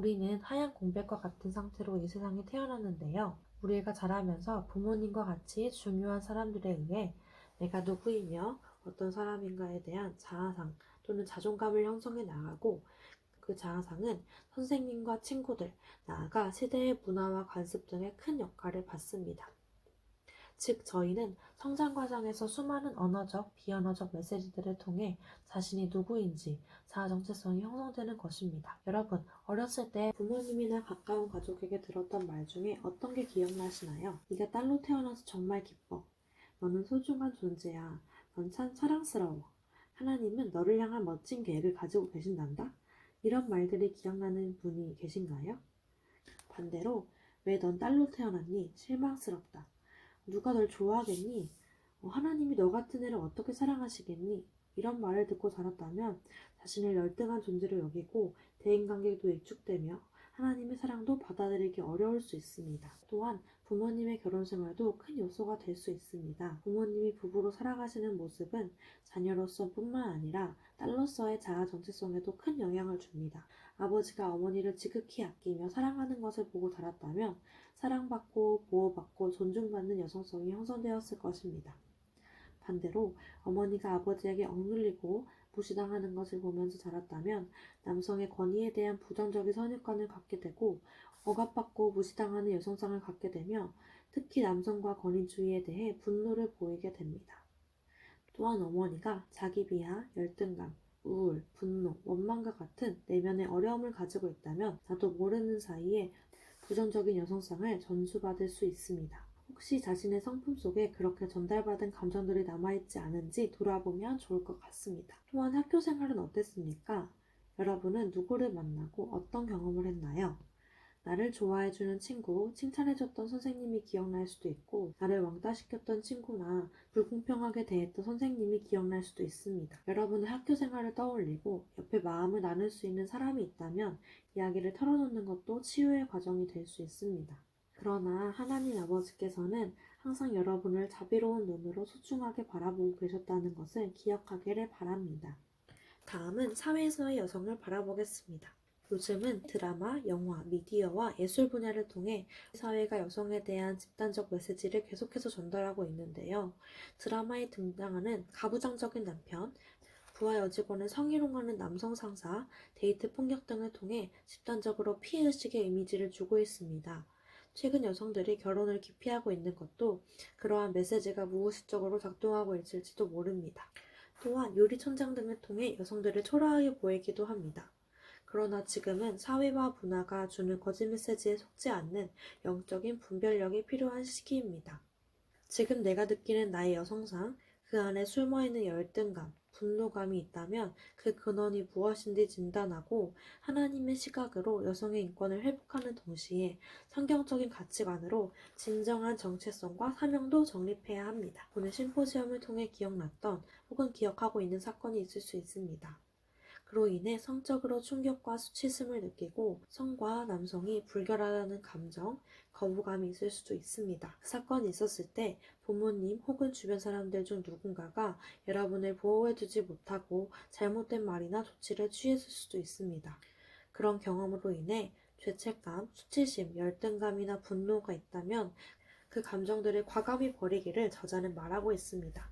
우리는 하얀 공백과 같은 상태로 이 세상에 태어났는데요. 우리가 자라면서 부모님과 같이 중요한 사람들에 의해 내가 누구이며 어떤 사람인가에 대한 자아상 또는 자존감을 형성해 나가고, 그 자아상은 선생님과 친구들, 나아가 세대의 문화와 관습 등의 큰 역할을 받습니다. 즉, 저희는 성장 과정에서 수많은 언어적, 비언어적 메시지들을 통해 자신이 누구인지 자아 정체성이 형성되는 것입니다. 여러분, 어렸을 때 부모님이나 가까운 가족에게 들었던 말 중에 어떤 게 기억나시나요? 네가 딸로 태어나서 정말 기뻐. 너는 소중한 존재야. 넌 참 사랑스러워. 하나님은 너를 향한 멋진 계획을 가지고 계신단다. 이런 말들이 기억나는 분이 계신가요? 반대로, 왜 넌 딸로 태어났니? 실망스럽다. 누가 널 좋아하겠니? 하나님이 너 같은 애를 어떻게 사랑하시겠니? 이런 말을 듣고 자랐다면 자신을 열등한 존재로 여기고 대인관계도 위축되며 하나님의 사랑도 받아들이기 어려울 수 있습니다. 또한 부모님의 결혼 생활도 큰 요소가 될 수 있습니다. 부모님이 부부로 살아가시는 모습은 자녀로서 뿐만 아니라 딸로서의 자아 정체성에도 큰 영향을 줍니다. 아버지가 어머니를 지극히 아끼며 사랑하는 것을 보고 자랐다면 사랑받고 보호받고 존중받는 여성성이 형성되었을 것입니다. 반대로 어머니가 아버지에게 억눌리고 무시당하는 것을 보면서 자랐다면 남성의 권위에 대한 부정적인 선입관을 갖게 되고, 억압받고 무시당하는 여성상을 갖게 되며 특히 남성과 권위주의에 대해 분노를 보이게 됩니다. 또한 어머니가 자기 비하, 열등감, 우울, 분노, 원망과 같은 내면의 어려움을 가지고 있다면 나도 모르는 사이에 부정적인 여성상을 전수받을 수 있습니다. 혹시 자신의 성품 속에 그렇게 전달받은 감정들이 남아있지 않은지 돌아보면 좋을 것 같습니다. 또한 학교 생활은 어땠습니까? 여러분은 누구를 만나고 어떤 경험을 했나요? 나를 좋아해주는 친구, 칭찬해줬던 선생님이 기억날 수도 있고, 나를 왕따시켰던 친구나 불공평하게 대했던 선생님이 기억날 수도 있습니다. 여러분의 학교 생활을 떠올리고 옆에 마음을 나눌 수 있는 사람이 있다면 이야기를 털어놓는 것도 치유의 과정이 될 수 있습니다. 그러나 하나님 아버지께서는 항상 여러분을 자비로운 눈으로 소중하게 바라보고 계셨다는 것을 기억하기를 바랍니다. 다음은 사회에서의 여성을 바라보겠습니다. 요즘은 드라마, 영화, 미디어와 예술 분야를 통해 사회가 여성에 대한 집단적 메시지를 계속해서 전달하고 있는데요. 드라마에 등장하는 가부장적인 남편, 부하 여직원을 성희롱하는 남성 상사, 데이트 폭력 등을 통해 집단적으로 피해의식의 이미지를 주고 있습니다. 최근 여성들이 결혼을 기피하고 있는 것도 그러한 메시지가 무의식적으로 작동하고 있을지도 모릅니다. 또한 요리천장 등을 통해 여성들을 초라하게 보이기도 합니다. 그러나 지금은 사회와 문화가 주는 거짓 메시지에 속지 않는 영적인 분별력이 필요한 시기입니다. 지금 내가 느끼는 나의 여성상, 그 안에 숨어있는 열등감, 분노감이 있다면 그 근원이 무엇인지 진단하고 하나님의 시각으로 여성의 인권을 회복하는 동시에 성경적인 가치관으로 진정한 정체성과 사명도 정립해야 합니다. 오늘 심포지엄을 통해 기억났던 혹은 기억하고 있는 사건이 있을 수 있습니다. 그로 인해 성적으로 충격과 수치심을 느끼고 성과 남성이 불결하다는 감정, 거부감이 있을 수도 있습니다. 그 사건이 있었을 때 부모님 혹은 주변 사람들 중 누군가가 여러분을 보호해주지 못하고 잘못된 말이나 조치를 취했을 수도 있습니다. 그런 경험으로 인해 죄책감, 수치심, 열등감이나 분노가 있다면 그 감정들을 과감히 버리기를 저자는 말하고 있습니다.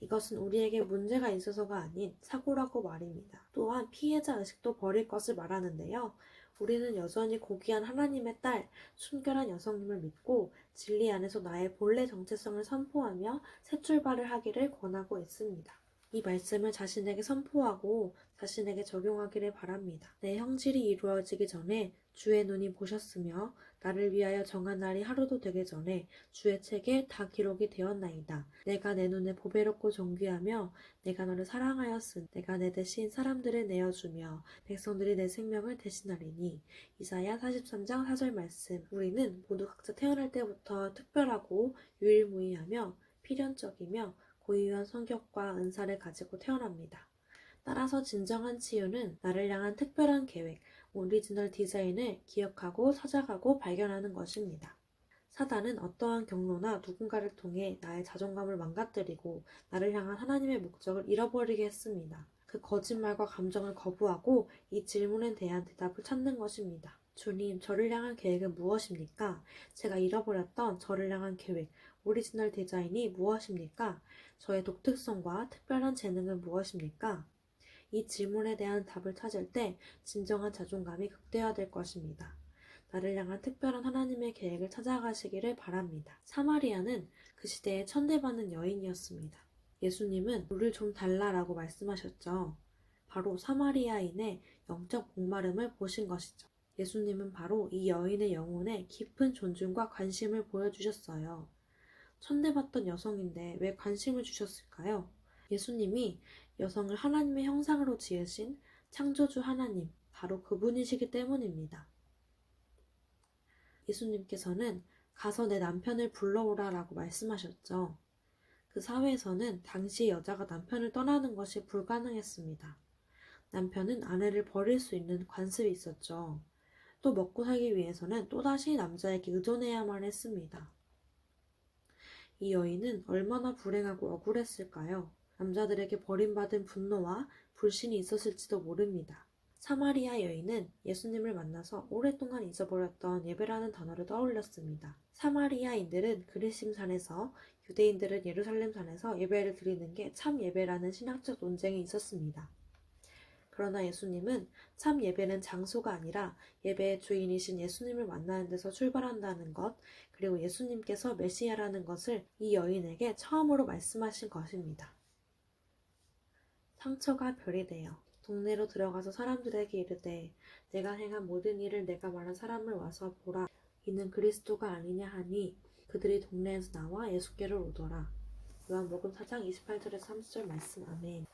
이것은 우리에게 문제가 있어서가 아닌 사고라고 말입니다. 또한 피해자 의식도 버릴 것을 말하는데요. 우리는 여전히 고귀한 하나님의 딸, 순결한 여성님을 믿고 진리 안에서 나의 본래 정체성을 선포하며 새 출발을 하기를 권하고 있습니다. 이 말씀을 자신에게 선포하고 자신에게 적용하기를 바랍니다. 내 형질이 이루어지기 전에 주의 눈이 보셨으며 나를 위하여 정한 날이 하루도 되기 전에 주의 책에 다 기록이 되었나이다. 내가 내 눈에 보배롭고 존귀하며 내가 너를 사랑하였으니 내가 내 대신 사람들을 내어주며 백성들이 내 생명을 대신하리니. 이사야 43장 4절 말씀. 우리는 모두 각자 태어날 때부터 특별하고 유일무이하며 필연적이며 고유한 성격과 은사를 가지고 태어납니다. 따라서 진정한 치유는 나를 향한 특별한 계획, 오리지널 디자인을 기억하고 찾아가고 발견하는 것입니다. 사단은 어떠한 경로나 누군가를 통해 나의 자존감을 망가뜨리고 나를 향한 하나님의 목적을 잃어버리게 했습니다. 그 거짓말과 감정을 거부하고 이 질문에 대한 대답을 찾는 것입니다. 주님, 저를 향한 계획은 무엇입니까? 제가 잃어버렸던 저를 향한 계획, 오리지널 디자인이 무엇입니까? 저의 독특성과 특별한 재능은 무엇입니까? 이 질문에 대한 답을 찾을 때 진정한 자존감이 극대화될 것입니다. 나를 향한 특별한 하나님의 계획을 찾아가시기를 바랍니다. 사마리아는 그 시대의 천대받는 여인이었습니다. 예수님은 물을 좀 달라라고 말씀하셨죠. 바로 사마리아인의 영적 목마름을 보신 것이죠. 예수님은 바로 이 여인의 영혼에 깊은 존중과 관심을 보여주셨어요. 천대받던 여성인데 왜 관심을 주셨을까요? 예수님이 여성을 하나님의 형상으로 지으신 창조주 하나님, 바로 그분이시기 때문입니다. 예수님께서는 가서 내 남편을 불러오라 라고 말씀하셨죠. 그 사회에서는 당시 여자가 남편을 떠나는 것이 불가능했습니다. 남편은 아내를 버릴 수 있는 관습이 있었죠. 또 먹고 살기 위해서는 또다시 남자에게 의존해야만 했습니다. 이 여인은 얼마나 불행하고 억울했을까요? 남자들에게 버림받은 분노와 불신이 있었을지도 모릅니다. 사마리아 여인은 예수님을 만나서 오랫동안 잊어버렸던 예배라는 단어를 떠올렸습니다. 사마리아인들은 그리심산에서, 유대인들은 예루살렘산에서 예배를 드리는 게 참 예배라는 신학적 논쟁이 있었습니다. 그러나 예수님은 참 예배는 장소가 아니라 예배의 주인이신 예수님을 만나는 데서 출발한다는 것, 그리고 예수님께서 메시아라는 것을 이 여인에게 처음으로 말씀하신 것입니다. 상처가 별이 되어 동네로 들어가서 사람들에게 이르되 내가 행한 모든 일을 내가 말한 사람을 와서 보라. 이는 그리스도가 아니냐 하니 그들이 동네에서 나와 예수께로 오더라. 요한복음 4장 28절에서 30절 말씀. 아멘.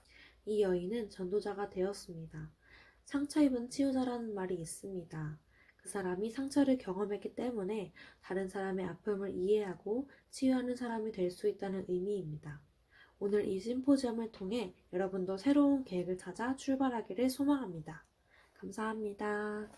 이 여인은 전도자가 되었습니다. 상처 입은 치유자라는 말이 있습니다. 그 사람이 상처를 경험했기 때문에 다른 사람의 아픔을 이해하고 치유하는 사람이 될 수 있다는 의미입니다. 오늘 이 심포지엄을 통해 여러분도 새로운 계획을 찾아 출발하기를 소망합니다. 감사합니다.